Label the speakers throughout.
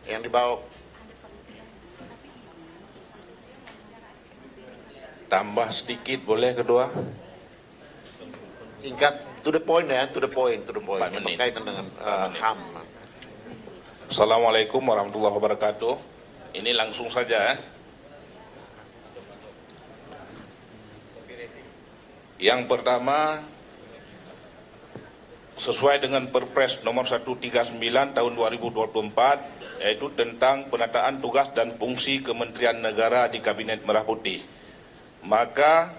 Speaker 1: Yang dibawa.
Speaker 2: Tambah sedikit boleh kedua?
Speaker 1: Singkat, to the point ya, to the point.
Speaker 2: 4 menit.
Speaker 1: Berkaitan dengan HAM.
Speaker 2: Assalamualaikum warahmatullahi wabarakatuh. Ini langsung saja. Yang pertama, sesuai dengan Perpres nomor 139 tahun 2024, yaitu tentang penataan tugas dan fungsi Kementerian Negara di Kabinet Merah Putih. Maka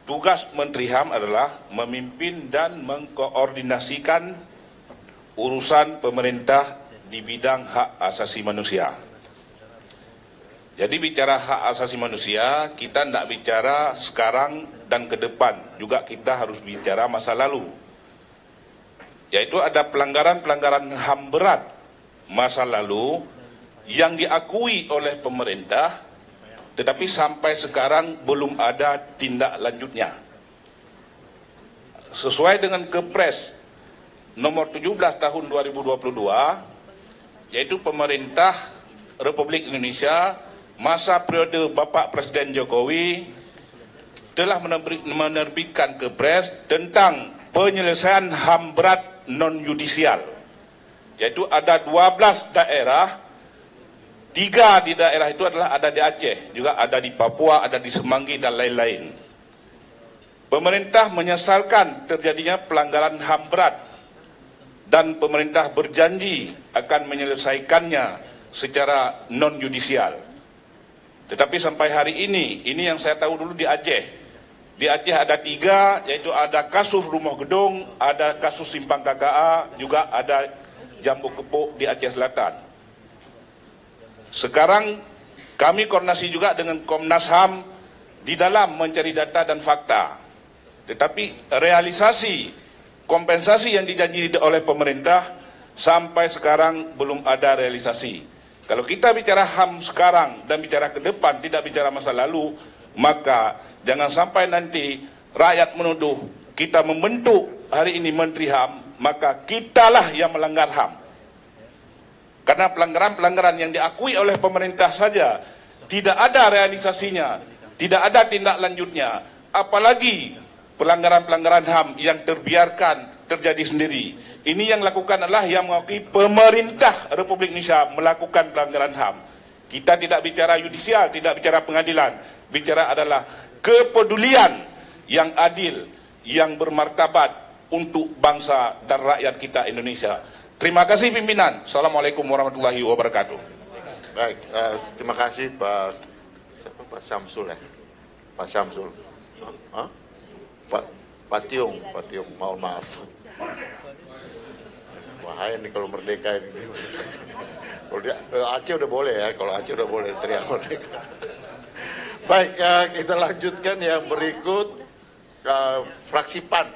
Speaker 2: tugas Menteri HAM adalah memimpin dan mengkoordinasikan urusan pemerintah di bidang hak asasi manusia. Jadi bicara hak asasi manusia, kita tidak bicara sekarang dan ke depan, juga kita harus bicara masa lalu. Yaitu ada pelanggaran-pelanggaran HAM berat masa lalu yang diakui oleh pemerintah, tetapi sampai sekarang belum ada tindak lanjutnya. Sesuai dengan Kepres nomor 17 tahun 2022, yaitu pemerintah Republik Indonesia masa periode Bapak Presiden Jokowi telah menerbitkan Kepres tentang penyelesaian HAM berat non-yudisial, yaitu ada 12 daerah. 3 di daerah itu adalah ada di Aceh, juga ada di Papua, ada di Semanggi, dan lain-lain. Pemerintah menyesalkan terjadinya pelanggaran HAM berat dan pemerintah berjanji akan menyelesaikannya secara non-yudisial. Tetapi sampai hari ini yang saya tahu dulu di Aceh. Di Aceh ada 3, yaitu ada kasus Rumah Gedung, ada kasus Simpang KKA, juga ada Jambu Kepuk di Aceh Selatan. Sekarang kami koordinasi juga dengan Komnas HAM di dalam mencari data dan fakta. Tetapi realisasi kompensasi yang dijanji oleh pemerintah sampai sekarang belum ada realisasi. Kalau kita bicara HAM sekarang dan bicara ke depan, tidak bicara masa lalu, maka jangan sampai nanti rakyat menuduh kita membentuk hari ini Menteri HAM, maka kitalah yang melanggar HAM. Karena pelanggaran-pelanggaran yang diakui oleh pemerintah saja tidak ada realisasinya, tidak ada tindak lanjutnya, apalagi pelanggaran-pelanggaran HAM yang terbiarkan terjadi sendiri. Ini yang lakukan adalah yang mengakui pemerintah Republik Indonesia melakukan pelanggaran HAM. Kita tidak bicara yudisial, tidak bicara pengadilan, bicara adalah kepedulian yang adil, yang bermartabat untuk bangsa dan rakyat kita Indonesia. Terima kasih pimpinan. Assalamualaikum warahmatullahi wabarakatuh.
Speaker 1: Baik, terima kasih Pak Samsul ya. Pak Samsul. Pak Tiung, mohon maaf. Bahaya nih kalau merdeka ini. Kalau Aceh udah boleh ya, kalau Aceh udah boleh teriak merdeka. Baik, kita lanjutkan yang berikut, fraksi PAN.